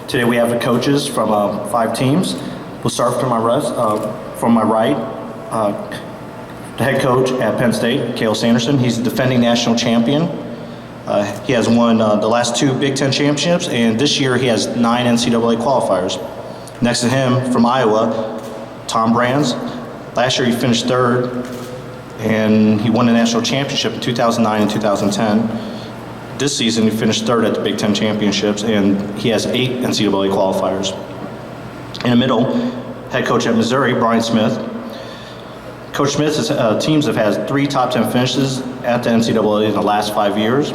Today we have the coaches from 5 teams. We'll start from my right, the head coach at Penn State, Cale Sanderson. He's the defending national champion. He has won the last 2 Big Ten championships, and this year he has 9 NCAA qualifiers. Next to him, from Iowa, Tom Brands. Last year he finished 3rd, and he won the national championship in 2009 and 2010. This season he finished 3rd at the Big Ten championships, and he has 8 NCAA qualifiers. In the middle, head coach at Missouri, Brian Smith. Coach Smith's teams have had 3 top 10 finishes at the NCAA in the last 5 years.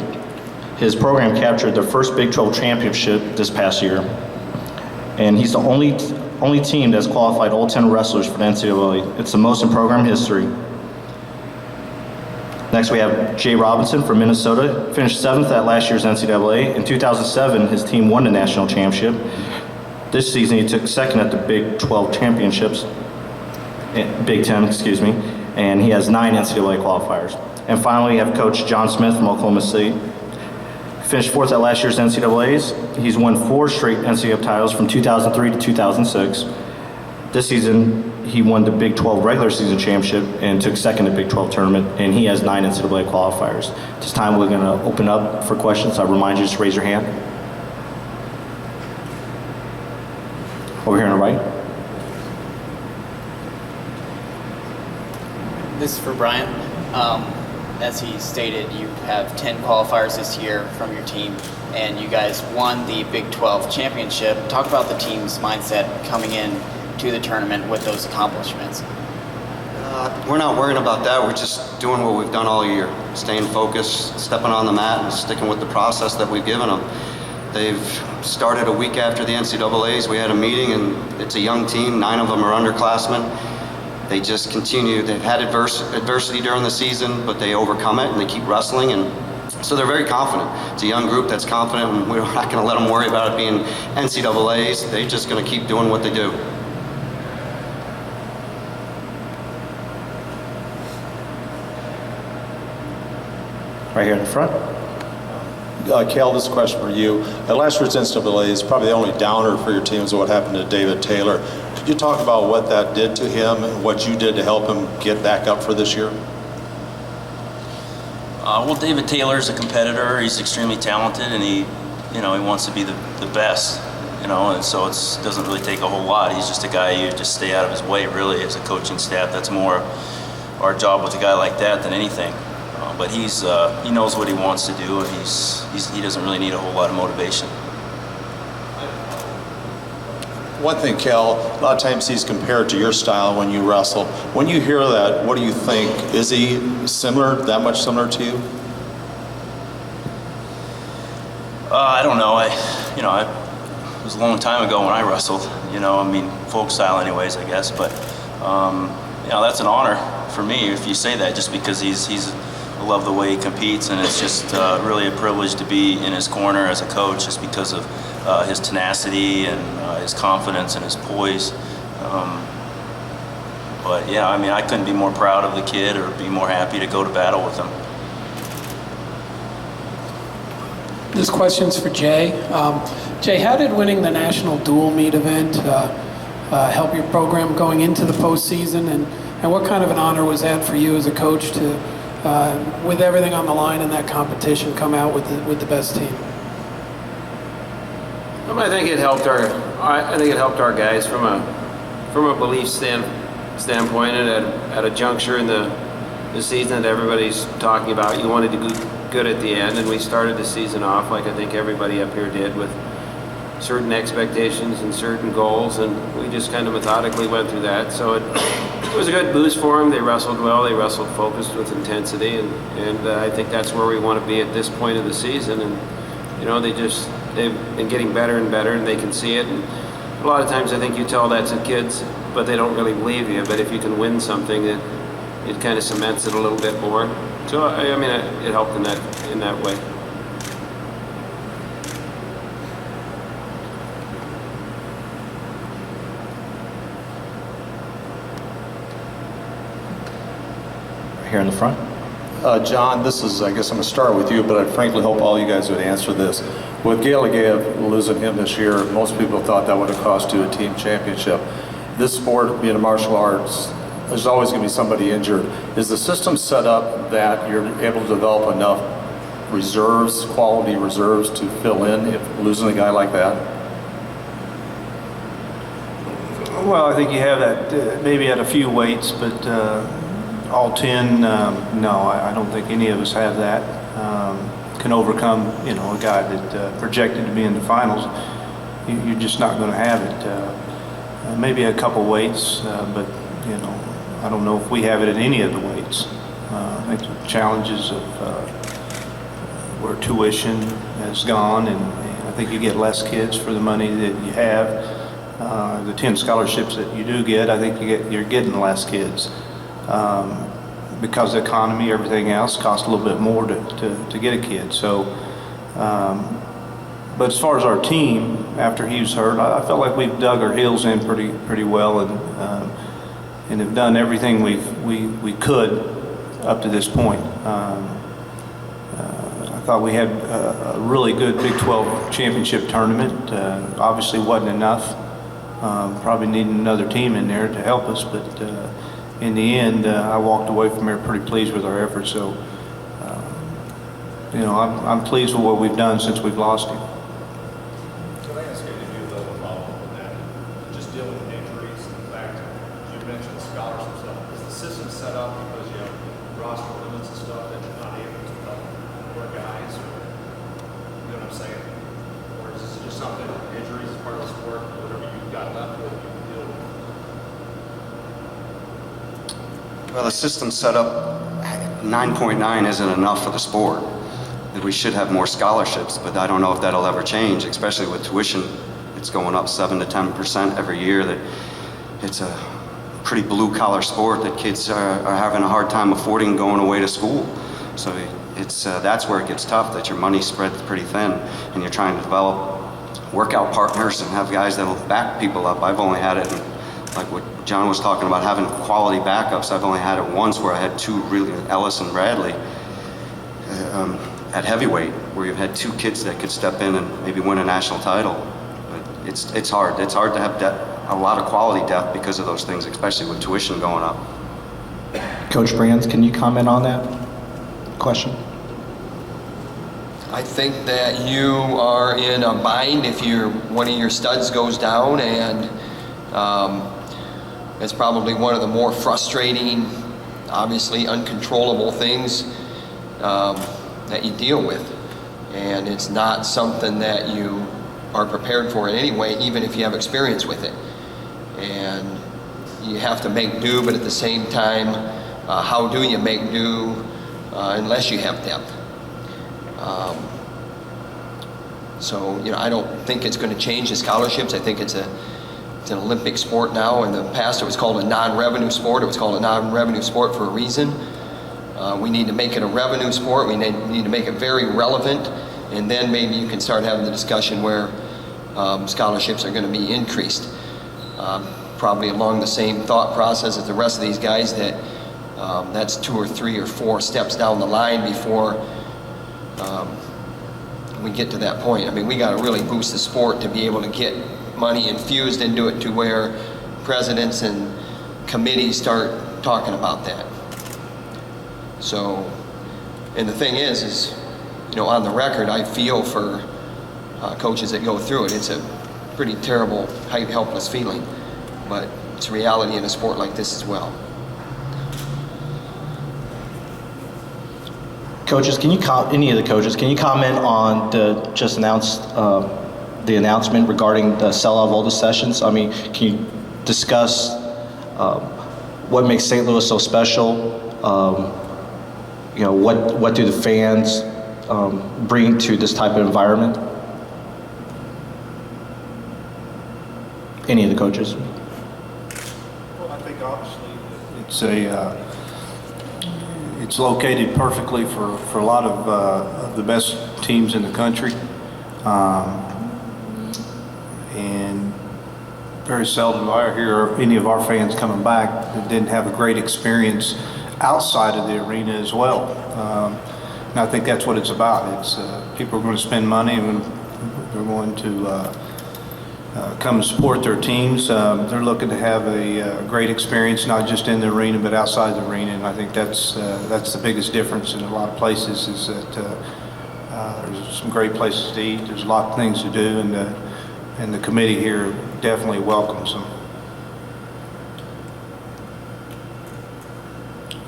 His program captured their first Big 12 championship this past year. And he's the only team that's qualified all 10 wrestlers for the NCAA. It's the most in program history. Next we have Jay Robinson from Minnesota, finished 7th at last year's NCAA. In 2007, his team won the national championship. This season he took 2nd at the Big 12 championships, Big 10, excuse me, and he has 9 NCAA qualifiers. And finally we have Coach John Smith from Oklahoma State. Finished 4th at last year's NCAAs. He's won 4 straight NCAA titles from 2003 to 2006. This season, he won the Big 12 regular season championship and took 2nd at Big 12 tournament, and he has 9 NCAA qualifiers. This time we're gonna open up for questions. I remind you, just raise your hand. Over here on the right. This is for Brian. As he stated, you have 10 qualifiers this year from your team, and you guys won the Big 12 championship. Talk about the team's mindset coming in to the tournament with those accomplishments. We're not worrying about that. We're just doing what we've done all year, staying focused, stepping on the mat, and sticking with the process that we've given them. They've started a week after the NCAAs. We had a meeting, and it's a young team. 9 of them are underclassmen. They just continue. They've had adversity during the season, but they overcome it and they keep wrestling, and so they're very confident. It's a young group that's confident, and we're not going to let them worry about it being NCAAs. They're just going to keep doing what they do. Right here in the front. Cale, this question for you. At last year's NCAAs, probably the only downer for your team is what happened to David Taylor. Could you talk about what that did to him and what you did to help him get back up for this year? Well, David Taylor's a competitor. He's extremely talented, and he wants to be the best, and so it doesn't really take a whole lot. He's just a guy you just stay out of his way, really, as a coaching staff. That's more our job with a guy like that than anything. But he knows what he wants to do, and he doesn't really need a whole lot of motivation. One thing, Cale, a lot of times he's compared to your style when you wrestle. When you hear that, what do you think? Is he similar, that much similar to you? I don't know. It was a long time ago when I wrestled. Folk style, anyways, I guess. But that's an honor for me if you say that, just because I love the way he competes, and it's just really a privilege to be in his corner as a coach, just because of his tenacity and his confidence and his poise. But yeah, I couldn't be more proud of the kid or be more happy to go to battle with him. This question's for Jay. Jay, how did winning the national dual meet event help your program going into the postseason, and what kind of an honor was that for you as a coach to, with everything on the line in that competition, come out with the best team? I think it helped our guys from a belief standpoint, and at a juncture in the season that everybody's talking about. You wanted to do good at the end, and we started the season off like I think everybody up here did, with certain expectations and certain goals, and we just kind of methodically went through that. So it was a good boost for them. They wrestled well. They wrestled focused with intensity, and I think that's where we want to be at this point of the season. And they've been getting better and better, and they can see it. And a lot of times I think you tell that to kids, but they don't really believe you. But if you can win something, it kind of cements it a little bit more. So it helped in that way. Here in the front. John, this is, I guess I'm going to start with you, but I frankly hope all you guys would answer this. With Gallagher losing him this year, most people thought that would have cost you a team championship. This sport, being a martial arts, there's always going to be somebody injured. Is the system set up that you're able to develop enough reserves, quality reserves, to fill in if losing a guy like that? Well, I think you have that maybe at a few weights, but all 10, no, I don't think any of us have that. Can overcome, a guy that projected to be in the finals. You're just not going to have it. Maybe a couple weights, but I don't know if we have it at any of the weights. I think the challenges of where tuition has gone, and I think you get less kids for the money that you have. The 10 scholarships that you do get, I think you're getting less kids. Because the economy, everything else costs a little bit more to get a kid. So, but as far as our team, after he was hurt, I felt like we've dug our heels in pretty well, and have done everything we could up to this point. I thought we had a really good Big 12 championship tournament. Obviously wasn't enough. Probably needing another team in there to help us, but in the end, I walked away from there pretty pleased with our efforts. So, I'm pleased with what we've done since we've lost him. Can I ask you to do a little follow-up on that? Just dealing with injuries, the fact you mentioned scholarships stuff. Is the system set up because you have roster limits and stuff that you're not able to help more guys? Or, you know what I'm saying? Or is this just something, injuries is part of the sport, whatever you've got left with, you can deal with? Well, the system's set up, 9.9 isn't enough for the sport. We should have more scholarships, but I don't know if that'll ever change, especially with tuition. It's going up 7 to 10% every year. That it's a pretty blue-collar sport that kids are having a hard time affording going away to school. So it's that's where it gets tough, that your money's spread pretty thin, and you're trying to develop workout partners and have guys that'll back people up. I've only had it, like what John was talking about, having quality backups. I've only had it once where I had two really, Ellis and Bradley, at heavyweight, where you've had two kids that could step in and maybe win a national title. But it's hard. It's hard to have a lot of quality depth because of those things, especially with tuition going up. Coach Brands, can you comment on that question? I think that you are in a bind if one of your studs goes down, and it's probably one of the more frustrating, obviously uncontrollable things that you deal with. And it's not something that you are prepared for in any way, even if you have experience with it. And you have to make do, but at the same time, how do you make do unless you have depth? So, I don't think it's going to change the scholarships. I think it's an Olympic sport now. In the past, it was called a non-revenue sport. It was called a non-revenue sport for a reason. We need to make it a revenue sport. We need to make it very relevant, and then maybe you can start having the discussion where scholarships are going to be increased. Probably along the same thought process as the rest of these guys, that that's 2 or 3 or 4 steps down the line before we get to that point. I mean, we got to really boost the sport to be able to get money infused into it to where presidents and committees start talking about that. So, and the thing is, on the record, I feel for coaches that go through it. It's a pretty terrible, helpless feeling, but it's reality in a sport like this as well. Coaches, any of the coaches, can you comment on the just announced the announcement regarding the sellout of all the sessions? I mean, can you discuss what makes St. Louis so special? What do the fans bring to this type of environment? Any of the coaches? Well, I think obviously it's located perfectly for a lot of the best teams in the country, and very seldom do I hear any of our fans coming back that didn't have a great experience outside of the arena as well. And I think that's what it's about. It's people are going to spend money, and They're going to come and support their teams. They're looking to have a great experience, not just in the arena, but outside the arena. And I think that's the biggest difference in a lot of places is that there's some great places to eat. There's a lot of things to do, and the committee here definitely welcomes them.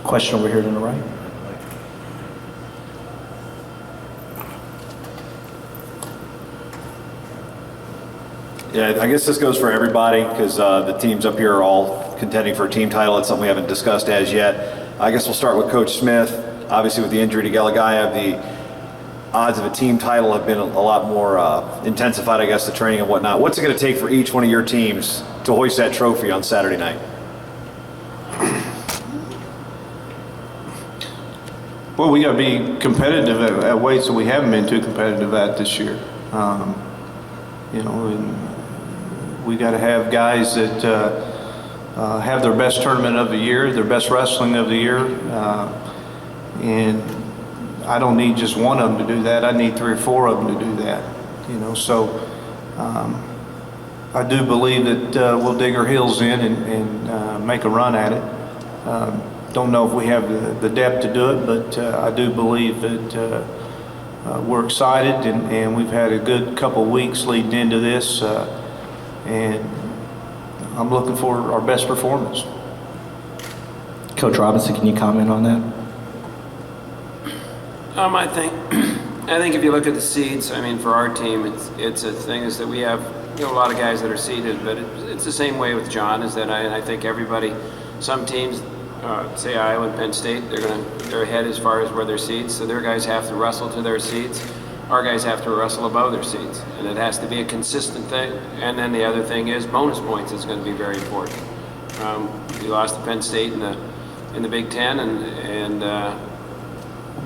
Question over here to the right. Yeah, I guess this goes for everybody because the teams up here are all contending for a team title. It's something we haven't discussed as yet. I guess we'll start with Coach Smith. Obviously, with the injury to Galagayev, the odds of a team title have been a lot more intensified, I guess, the training and whatnot. What's it going to take for each one of your teams to hoist that trophy on Saturday night? Well, we got to be competitive at weights that we haven't been too competitive at this year. You know, and we got to have guys that have their best tournament of the year, their best wrestling of the year, and I don't need just one of them to do that. I need 3 or 4 of them to do that. You know, so I do believe that we'll dig our heels in and make a run at it. Don't know if we have the depth to do it, but I do believe that we're excited, and we've had a good couple of weeks leading into this, and I'm looking for our best performance. Coach Robinson, can you comment on that? I think if you look at the seeds, I mean, for our team, it's a thing is that we have a lot of guys that are seeded, but it's the same way with John. Is that I think everybody, some teams, say Iowa and Penn State, they're ahead as far as where their seeds, so their guys have to wrestle to their seeds. Our guys have to wrestle above their seeds, and it has to be a consistent thing. And then the other thing is bonus points is going to be very important. We lost to Penn State in the Big Ten, and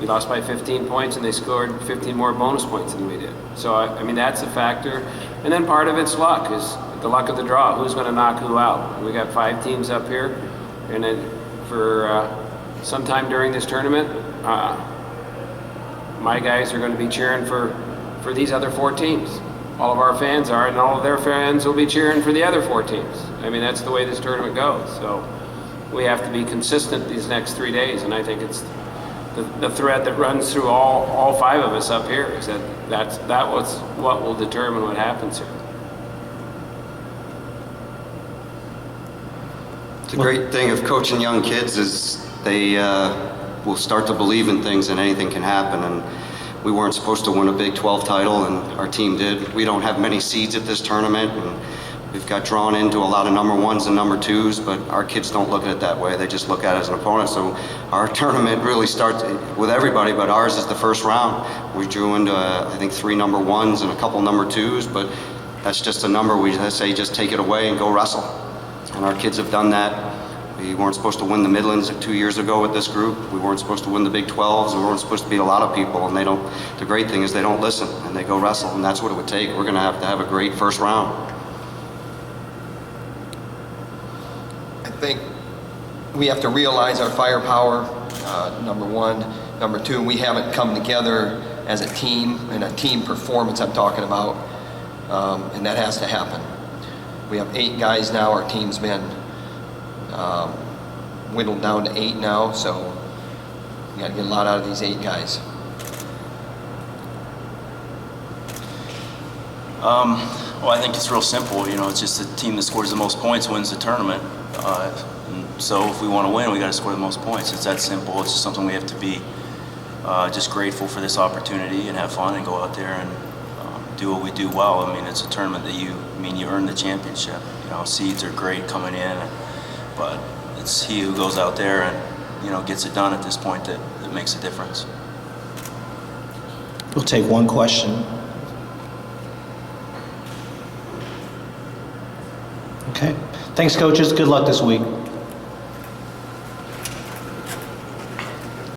we lost by 15 points, and they scored 15 more bonus points than we did. So I mean that's a factor. And then part of it's luck, is the luck of the draw. Who's going to knock who out? We got 5 teams up here, and then for sometime during this tournament, my guys are going to be cheering for these other 4 teams. All of our fans are, and all of their fans will be cheering for the other 4 teams. I mean, that's the way this tournament goes. So we have to be consistent these next 3 days, and I think it's the thread that runs through all 5 of us up here is that was what will determine what happens here. The great thing of coaching young kids is they will start to believe in things and anything can happen. And we weren't supposed to win a Big 12 title, and our team did. We don't have many seeds at this tournament, and we've got drawn into a lot of number 1s and number 2s, but our kids don't look at it that way. They just look at it as an opponent. So our tournament really starts with everybody, but ours is the first round. We drew into, I think, 3 number 1s and a couple number 2s, but that's just a number. We say just take it away and go wrestle. And our kids have done that. We weren't supposed to win the Midlands 2 years ago with this group. We weren't supposed to win the Big 12s. We weren't supposed to beat a lot of people. And they don't. The great thing is they don't listen and they go wrestle. And that's what it would take. We're going to have a great first round. I think we have to realize our firepower, number 1. Number 2, we haven't come together as a team, and a team performance I'm talking about, and that has to happen. We have 8 guys now. Our team's been whittled down to 8 now, so we got to get a lot out of these 8 guys. Well, I think it's real simple. It's just the team that scores the most points wins the tournament. And so if we want to win, we got to score the most points. It's that simple. It's just something we have to be just grateful for this opportunity and have fun and go out there and do what we do well. I mean, it's a tournament that you earn the championship. Seeds are great coming in, but it's he who goes out there and gets it done at this point that makes a difference. We'll take one question. Okay. Thanks, coaches. Good luck this week.